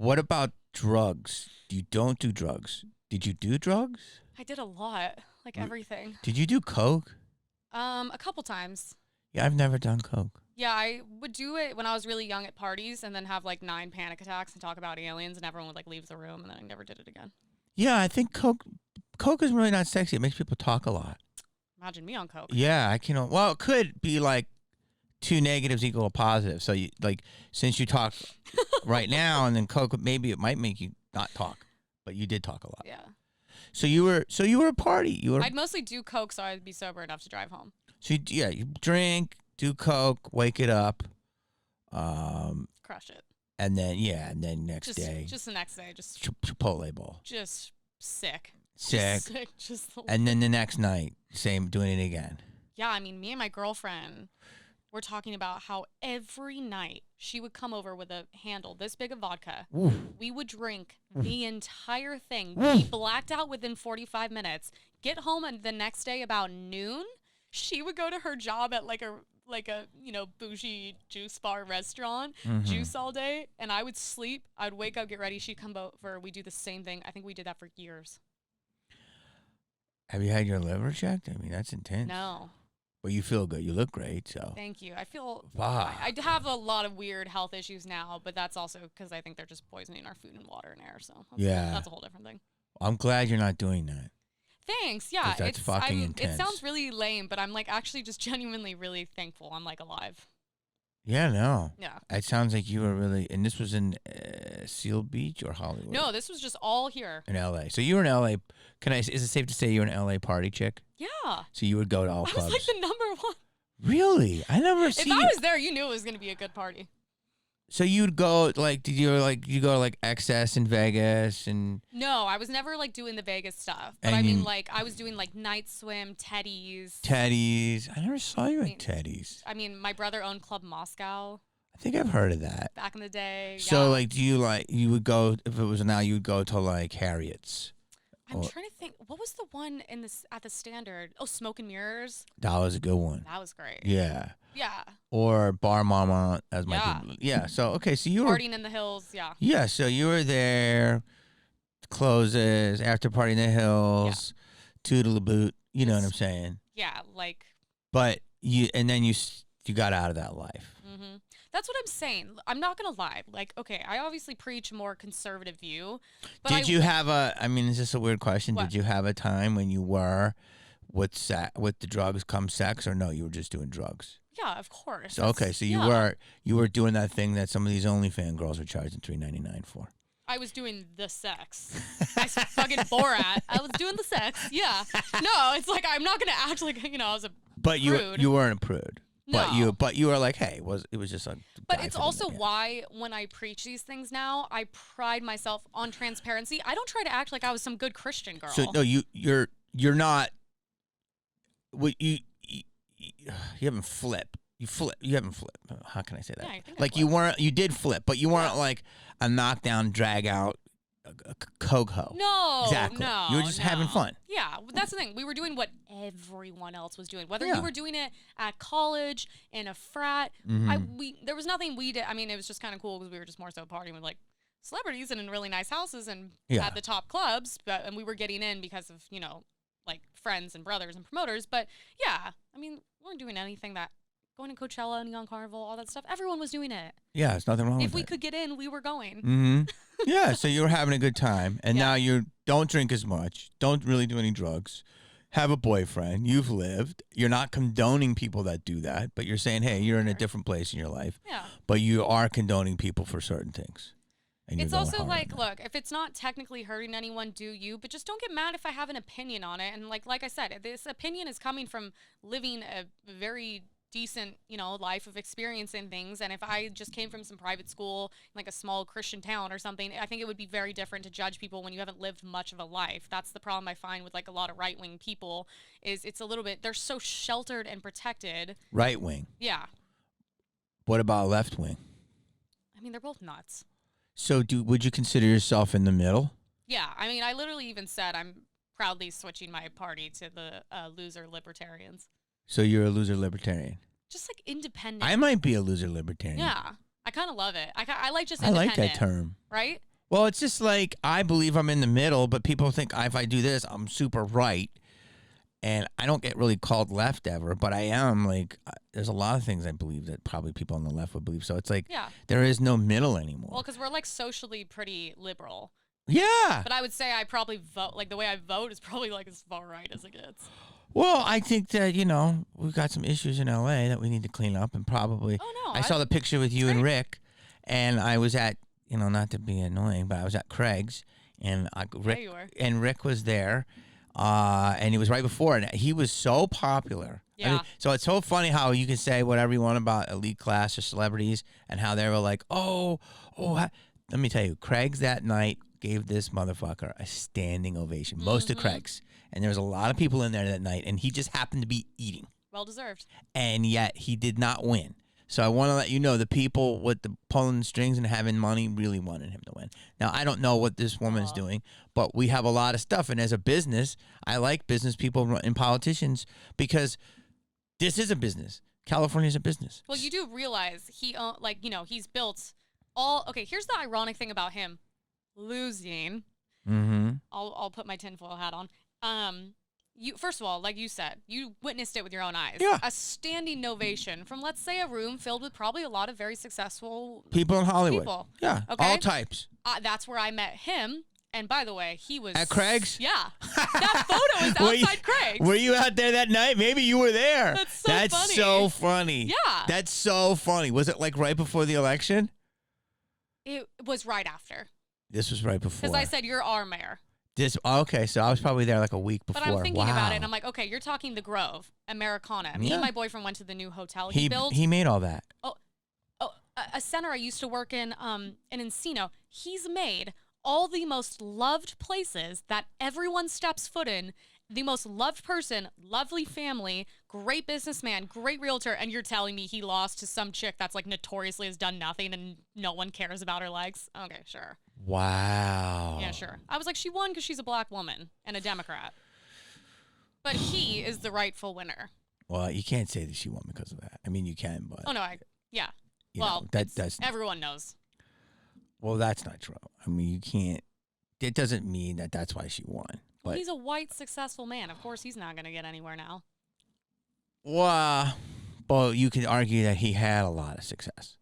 What about drugs? You don't do drugs. Did you do drugs? I did a lot, like everything. Did you do coke? A couple times. Yeah, I've never done coke. Yeah, I would do it when I was really young at parties and then have like 9 panic attacks and talk about aliens and everyone would like leave the room and then I never did it again. Yeah, I think coke is really not sexy. It makes people talk a lot. Imagine me on coke. Yeah, I can. Well, it could be like 2 negatives equal a positive. So you like since you talk right now and then coke, maybe it might make you not talk, but you did talk a lot. Yeah. So you were a party. I'd mostly do coke so I'd be sober enough to drive home. So you drink, do coke, wake it up, crush it, and then next day, just the next day, just Chipotle bowl, just sick, just and then the next night, same, doing it again. Yeah, I mean, me and my girlfriend were talking about how every night she would come over with a handle this big of vodka. Oof. We would drink the entire thing, be blacked out within 45 minutes, get home the next day about noon. She would go to her job at like a bougie juice bar restaurant, juice all day, and I would sleep. I'd wake up, get ready. She'd come over. We do the same thing. I think we did that for years. Have you had your liver checked? I mean, that's intense. No. But you feel good. You look great. So. Thank you. I feel. Wow. I have a lot of weird health issues now, but that's also because I think they're just poisoning our food and water and air. So that's a whole different thing. I'm glad you're not doing that. Thanks. Yeah, that's fucking intense. It sounds really lame, but I'm like actually just genuinely really thankful I'm like alive. Yeah, no. Yeah. It sounds like you were really, and this was in Seal Beach or Hollywood? No, this was just all here. In L.A. So you were in L.A. Is it safe to say you're an L.A. party chick? Yeah. So you would go to all clubs? I was like the number one. Really? I never see. If I was there, you knew it was going to be a good party. So you'd go you go to like XS in Vegas and No, I was never like doing the Vegas stuff. But I mean like I was doing like Night Swim, Teddy's. I never saw you at Teddy's. I mean, my brother owned Club Moscow. I think I've heard of that. Back in the day. So like you would go, if it was now, you would go to like Harriet's. I'm trying to think. What was the one at the Standard? Oh, Smoke and Mirrors. That was a good one. That was great. Yeah. Yeah. Or Bar Mama, as my yeah. So okay, so you were partying in the hills. Yeah. Yeah. So you were there. Closes after party in the hills. Yeah. Toodle boot. You know what I'm saying? Yeah, like. But you got out of that life. Mm-hmm. That's what I'm saying. I'm not going to lie. Like, okay, I obviously preach a more conservative view. But Did you have is this a weird question? What? Did you have a time when you were with the drugs come sex, or no, you were just doing drugs? Yeah, of course. So, okay, so you were doing that thing that some of these OnlyFans girls are charging $3.99 for. I was doing the sex. I fucking Borat. I was doing the sex. Yeah. No, it's like I'm not going to act like, I was a prude. You weren't a prude. No. But you were like, hey, it was just a. But it's also why when I preach these things now, I pride myself on transparency. I don't try to act like I was some good Christian girl. So no, you're not. What you haven't flipped. You haven't flipped. How can I say that? Yeah, I think like you weren't. You did flip, but you weren't like a knockdown, drag out. A coke hoe. No, exactly. No, you were just having fun. Yeah, that's the thing. We were doing what everyone else was doing. Whether you were doing it at college, in a frat, there was nothing we did. I mean, it was just kind of cool because we were just more so partying with like celebrities and in really nice houses and at the top clubs. And we were getting in because of like friends and brothers and promoters. But yeah, I mean, we weren't doing anything that. Going to Coachella, Neon Carnival, all that stuff. Everyone was doing it. Yeah, there's nothing wrong with it. If we could get in, we were going. Mm-hmm. Yeah, so you were having a good time. And now you don't drink as much, don't really do any drugs, have a boyfriend, you've lived. You're not condoning people that do that, but you're saying, hey, you're in a different place in your life. Yeah. But you are condoning people for certain things. And it's also like, look, if it's not technically hurting anyone, do you? But just don't get mad if I have an opinion on it. And like I said, this opinion is coming from living a very decent, life of experiencing things. And if I just came from some private school, like a small Christian town or something, I think it would be very different to judge people when you haven't lived much of a life. That's the problem I find with like a lot of right-wing people is it's a little bit, they're so sheltered and protected. Right wing. Yeah. What about left wing? I mean, they're both nuts. So would you consider yourself in the middle? Yeah. I mean, I literally even said I'm proudly switching my party to the loser libertarians. So you're a loser libertarian? Just like independent. I might be a loser libertarian. Yeah. I kind of love it. I like just I independent. like that term. Right? Well, it's just like I believe I'm in the middle, but people think if I do this, I'm super right. And I don't get really called left ever, but I am like, there's a lot of things I believe that probably people on the left would believe. So it's like, Yeah. there is no middle anymore. Well, because we're like socially pretty liberal. Yeah. But I would say I probably vote, like the way I vote is probably like as far right as it gets. Well, I think that, we've got some issues in LA that we need to clean up and probably. Oh, no. I saw the picture with you It's and great. Rick, and I was at, not to be annoying, but I was at Craig's, and Rick, you were. and Rick was there. And it was right before, and he was so popular. Yeah. So it's so funny how you can say whatever you want about elite class or celebrities, and how they were like, let me tell you, Craig's that night gave this motherfucker a standing ovation. Most of Craig's, and there was a lot of people in there that night, and he just happened to be eating, Well deserved. and yet he did not win. So I want to let you know the people with the pulling the strings and having money really wanted him to win. Now, I don't know what this woman's doing, but we have a lot of stuff. And as a business, I like business people and politicians because this is a business. California is a business. Well, you do realize he's built all. Okay, here's the ironic thing about him losing. Mm-hmm. I'll put my tinfoil hat on. You first of all, like you said, you witnessed it with your own eyes. Yeah. A standing ovation from, let's say, a room filled with probably a lot of very successful People in Hollywood. people. Yeah, Okay. all types. That's where I met him. And by the way, he was At Craig's? Yeah, that photo is Were you- outside Craig's. Were you out there that night? Maybe you were there. That's so funny. So funny. Yeah. That's so funny. Was it like right before the election? It was right after, This was right before. because I said you're our mayor. Okay, so I was probably there like a week before. But I'm thinking wow. about it, and I'm like, okay, you're talking the Grove, Americana. Me Yeah. and my boyfriend went to the new hotel he built. he made all that. A center I used to work in Encino. He's made all the most loved places that everyone steps foot in. The most loved person, lovely family, great businessman, great realtor, and you're telling me he lost to some chick that's like notoriously has done nothing and no one cares about her likes? Okay, sure. Wow. Yeah, sure. I was like, she won because she's a black woman and a Democrat. But he is the rightful winner. Well, you can't say that she won because of that. I mean, you can, but Oh, no, yeah. you Well, know, that's everyone knows. well, that's not true. I mean, you can't. It doesn't mean that that's why she won. But He's a white, successful man. Of course, he's not going to get anywhere now. well, you could argue that he had a lot of success.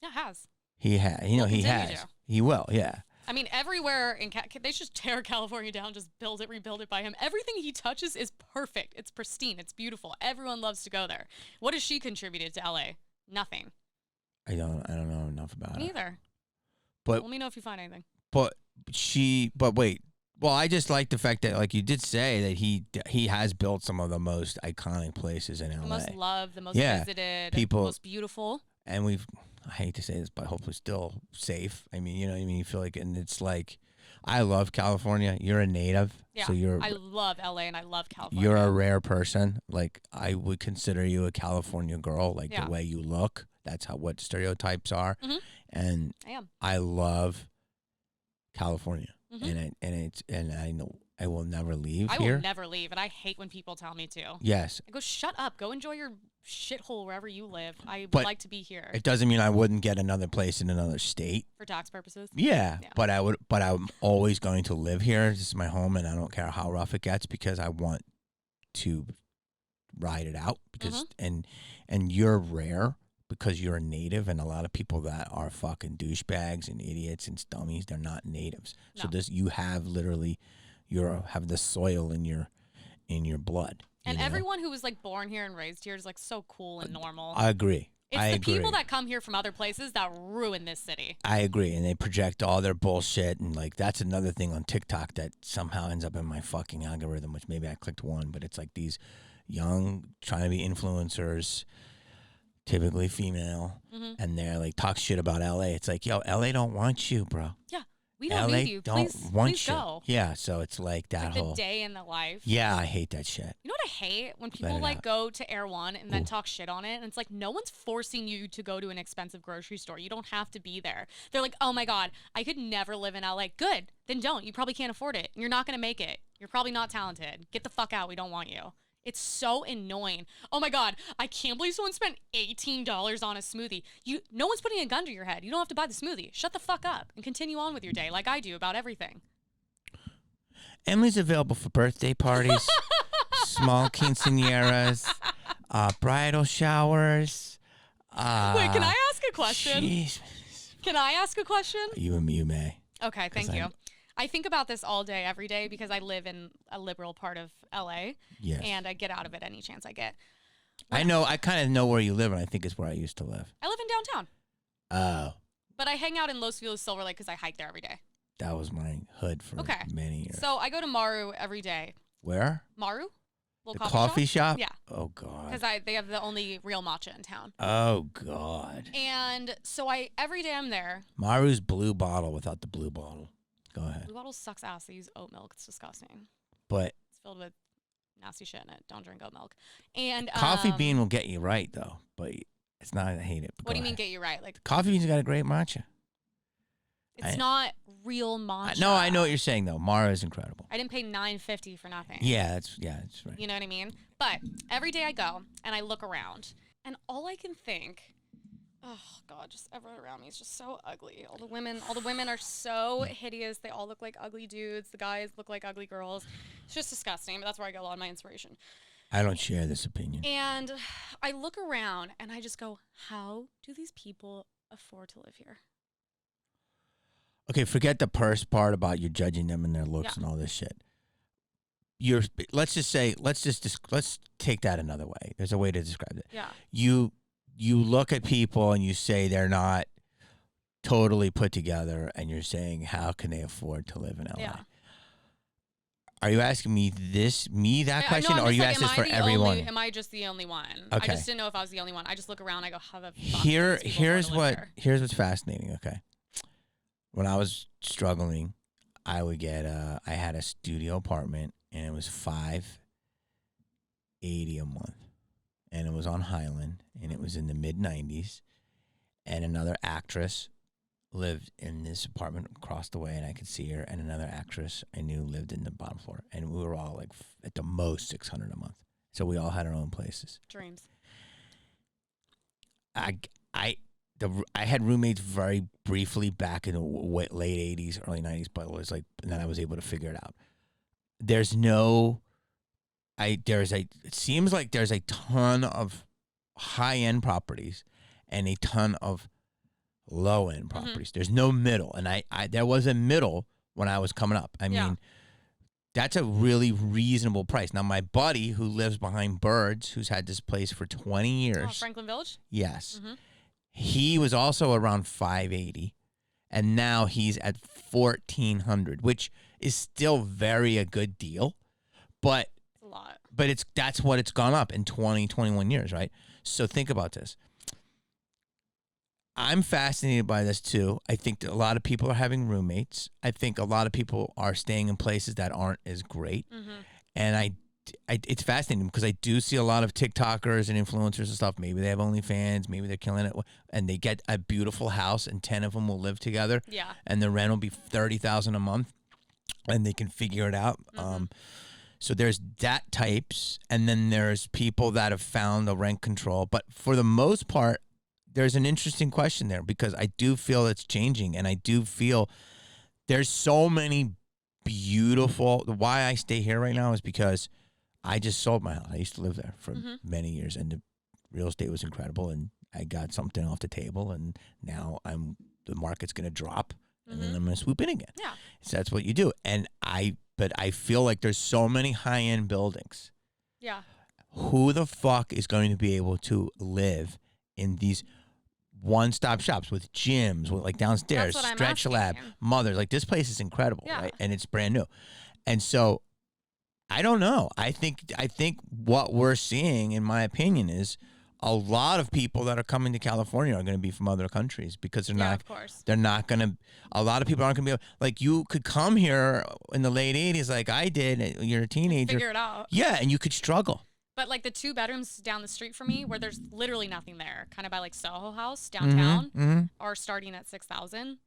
Yeah, has. He had, he Will continue has. to. He will, yeah. I mean, everywhere in they should tear California down, just build it, rebuild it by him. Everything he touches is perfect. It's pristine. It's beautiful. Everyone loves to go there. What has she contributed to LA? Nothing. I don't know enough about it. Neither. But Let me know if you find anything. but wait. Well, I just like the fact that, like you did say, that he has built some of the most iconic places in LA. The most loved, the most Yeah, visited, people- the most beautiful. And I hate to say this, but hopefully still safe. I mean, you know what I mean? You feel like, and it's like, I love California. You're a native. Yeah, So I love LA and I love California. you're a rare person. Like, I would consider you a California girl, like Yeah. the way you look. That's what stereotypes are. Mhm. And I am. I love California. Mhm. And I know I will never leave I here. will never leave, and I hate when people tell me to. Yes. I go, shut up. Go enjoy your shithole wherever you live. I would But like to be here It doesn't mean I wouldn't get another place in another state. for tax purposes. Yeah, Yeah. but I'm always going to live here. This is my home, and I don't care how rough it gets because I want to ride it out. Because Mm-hmm. and you're rare because you're a native, and a lot of people that are fucking douchebags and idiots and dummies, they're not natives. So No. you have literally have the soil in your blood. you And know? everyone who was like born here and raised here is like so cool and normal. I agree. It's I the agree. people that come here from other places that ruin this city. I agree, and they project all their bullshit, and like that's another thing on TikTok that somehow ends up in my fucking algorithm, which maybe I clicked one, but it's like these young trying to be influencers, typically female, Mhm. and they're like talk shit about LA. It's like, yo, LA don't want you, bro. Yeah, we don't LA need you. don't Please, want please you. go. Yeah, so it's like that Like the whole. day in the life. Yeah, I hate that shit. You know what I hate? When people it like out. go to Air One and then Ooh. talk shit on it. And it's like, no one's forcing you to go to an expensive grocery store. You don't have to be there. They're like, oh my God, I could never live in LA. Good. Then don't. You probably can't afford it. You're not going to make it. You're probably not talented. Get the fuck out. We don't want you. It's so annoying. Oh my God, I can't believe someone spent $18 on a smoothie. No one's putting a gun to your head. You don't have to buy the smoothie. Shut the fuck up and continue on with your day like I do about everything. Emily's available for birthday parties, small quinceañeras, bridal showers. Wait, can I ask a question? Jeez. Can I ask a question? You may. Okay, thank you. I think about this all day, every day, because I live in a liberal part of LA. Yes. And I get out of it any chance I get. I know. I kind of know where you live, and I think it's where I used to live. I live in downtown. Oh. But I hang out in Los Feliz, Silver Lake, because I hike there every day. That was my hood for many years. So I go to Maru every day. Where? Maru? The coffee shop? Yeah. Oh, God. Because they have the only real matcha in town. Oh, God. And so every day I'm there. Maru's blue bottle without the blue bottle. Go ahead. Blue bottle sucks ass. They use oat milk. It's disgusting. But it's filled with nasty shit in it. Don't drink oat milk. And coffee bean will get you right, though. But it's not, I hate it. What do you mean get you right? Like coffee bean's got a great matcha. It's not real matcha. No, I know what you're saying, though. Maru is incredible. I didn't pay $9.50 for nothing. Yeah, that's right. You know what I mean? But every day I go and I look around, and all I can think, oh God, just everyone around me is just so ugly. All the women are so hideous. They all look like ugly dudes. The guys look like ugly girls. It's just disgusting. But that's where I get a lot of my inspiration. I don't share this opinion. And I look around and I just go, how do these people afford to live here? Okay, forget the purse part about you judging them and their looks and all this shit. Let's take that another way. There's a way to describe it. Yeah. You look at people and you say they're not totally put together, and you're saying, how can they afford to live in LA? Yeah. Are you asking me that question, or are you asking this for everyone? Am I just the only one? Okay. I just didn't know if I was the only one. I just look around. I go, how the fuck? Here's what's fascinating. Okay. When I was struggling, I would get I had a studio apartment, and it was $580 a month, and it was on Highland, and it was in the mid-90s, and another actress lived in this apartment across the way, and I could see her, and another actress I knew lived in the bottom floor, and we were all like at the most $600 a month, so we all had our own places. Dreams. I had roommates very briefly back in the late 80s, early 90s, but it was like, and then I was able to figure it out. It seems like there's a ton of high-end properties and a ton of low-end properties. There's no middle, and there was a middle when I was coming up. I mean, that's a really reasonable price. Now, my buddy who lives behind Birds, who's had this place for 20 years. Franklin Village? Yes. He was also around $580, and now he's at $1,400, which is still a good deal, but it's a lot. But that's what it's gone up in 21 years, right? So think about this. I'm fascinated by this too. I think that a lot of people are having roommates. I think a lot of people are staying in places that aren't as great, and it's fascinating because I do see a lot of TikTokers and influencers and stuff. Maybe they have OnlyFans, maybe they're killing it, and they get a beautiful house, and 10 of them will live together. Yeah. And the rent will be $30,000 a month, and they can figure it out. So there's that types, and then there's people that have found the rent control. But for the most part, there's an interesting question there because I do feel it's changing, and I do feel there's so many beautiful. Why I stay here right now is because I just sold my house. I used to live there for many years, and the real estate was incredible, and I got something off the table, and now the market's going to drop, and then I'm going to swoop in again. Yeah. So that's what you do. But I feel like there's so many high-end buildings. Yeah. Who the fuck is going to be able to live in these one-stop shops with gyms, with like downstairs, Stretch Lab, Mothers? Like, this place is incredible, right? And it's brand new. And so I don't know. I think what we're seeing, in my opinion, is a lot of people that are coming to California are going to be from other countries because they're not. Of course. They're not going to. A lot of people aren't going to be like, you could come here in the late 80s, like I did. You're a teenager. Figure it out. Yeah, and you could struggle. But like the 2 bedrooms down the street from me, where there's literally nothing there, kind of by like Soho House downtown, are starting at $6,000,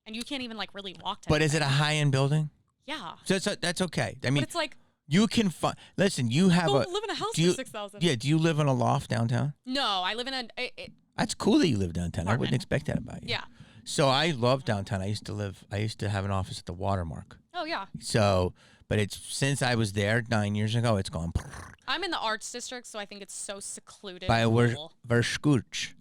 and you can't even like really walk to. But is it a high-end building? Yeah. So that's okay. I mean, but it's like You can find. Listen, you have Go a. live in a house do you- for $6,000. Yeah. Do you live in a loft downtown? No, I live in a. That's cool that you live downtown. I wouldn't Apartment. expect that about you. Yeah. So I love downtown. I used to have an office at the Watermark. Oh yeah. So, but it's since I was there 9 years ago, it's gone I'm in the arts district, so I think it's so secluded. by and cool. Verskuch.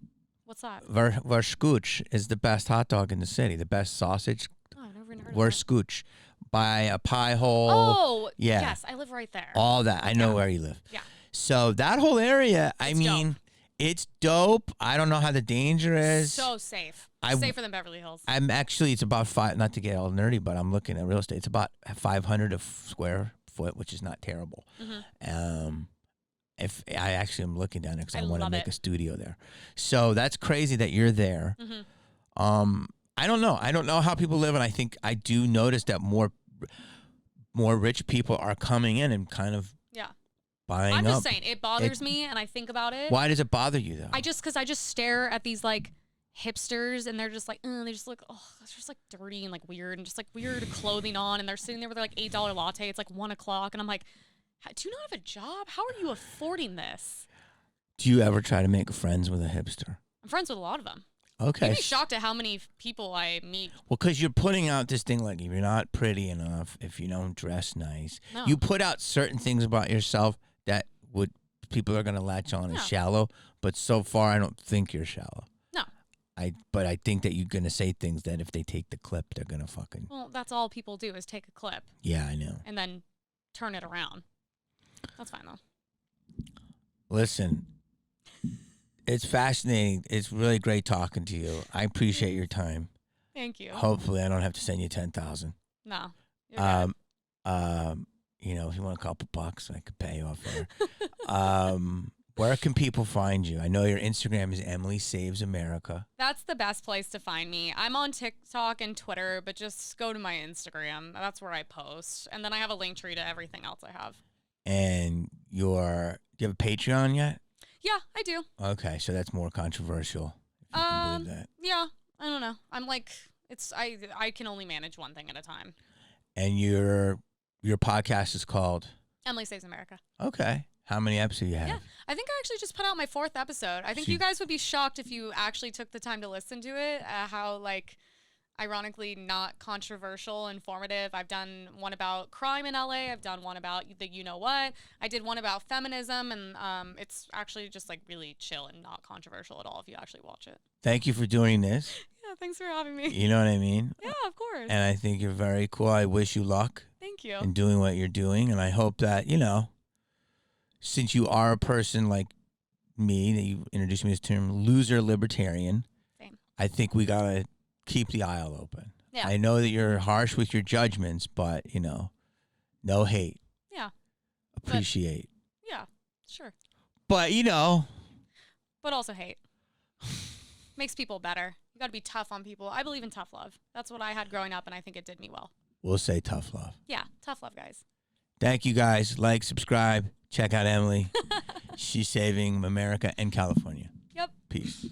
What's that? Verskuch is the best hot dog in the city, the best sausage. Oh, I've never even heard of that. Verskuch, by a pie hole. Oh, yeah. Yes, I live right there. All that. I know Yeah. where you live. Yeah. So that whole area, I It's mean, dope. it's dope. I don't know how the danger is. So safe. I- Safer than Beverly Hills. I'm actually, it's about five, not to get all nerdy, but I'm looking at real estate. It's about 500 a square foot, which is not terrible. If I actually am looking down there because I want to love make it. a studio there. So that's crazy that you're there. I don't know. I don't know how people live. And I think I do notice that more rich people are coming in and kind of Yeah. buying I'm up. just saying, it bothers me, and I think about it. Why does it bother you though? Because I just stare at these like hipsters, and they're just like, they just look, it's just like dirty and like weird, and just like weird clothing on, and they're sitting there with their like $8 latte. It's like 1 o'clock, and I'm like, do you not have a job? How are you affording this? Do you ever try to make friends with a hipster? I'm friends with a lot of them. Okay. You'd be shocked at how many people I meet. Well, because you're putting out this thing like if you're not pretty enough, if you don't dress nice, No. you put out certain things about yourself that would people are gonna latch on Yeah. as shallow. But so far, I don't think you're shallow. No. But I think that you're gonna say things that if they take the clip, they're gonna fucking. Well, that's all people do is take a clip Yeah, I know. and then turn it around. That's fine though. Listen, it's fascinating. It's really great talking to you. I appreciate your time. Thank you. Hopefully, I don't have to send you 10,000. No. You're good. If you want a couple bucks, I could pay you off there. Where can people find you? I know your Instagram is Emily Saves America. That's the best place to find me. I'm on TikTok and Twitter, but just go to my Instagram. That's where I post. And then I have a link tree to everything else I have. And do you have a Patreon yet? Yeah, I do. Okay, so that's more controversial. If you can believe that. Yeah, I don't know. I'm like, I can only manage one thing at a time. And your podcast is called? Emily Saves America. Okay. How many episodes you have? Yeah, I think I actually just put out my 4th episode. I think So you guys would be shocked if you actually took the time to listen to it. How like, ironically, not controversial, informative. I've done one about crime in LA. I've done one about the you know what. I did one about feminism, and it's actually just like really chill and not controversial at all if you actually watch it. Thank you for doing this. Yeah, thanks for having me. You know what I mean? Yeah, of course. And I think you're very cool. I wish you luck Thank you. in doing what you're doing. And I hope that, since you are a person like me, that you introduced me to this term, loser libertarian, Same. I think we got to keep the aisle open. Yeah. I know that you're harsh with your judgments, but, no hate. Yeah. Appreciate. Yeah, sure. But, But also hate. Makes people better. You got to be tough on people. I believe in tough love. That's what I had growing up, and I think it did me well. we'll say tough love. Yeah, tough love, guys. Thank you guys. Like, subscribe, check out Emily. She's saving America and California. Yep. Peace.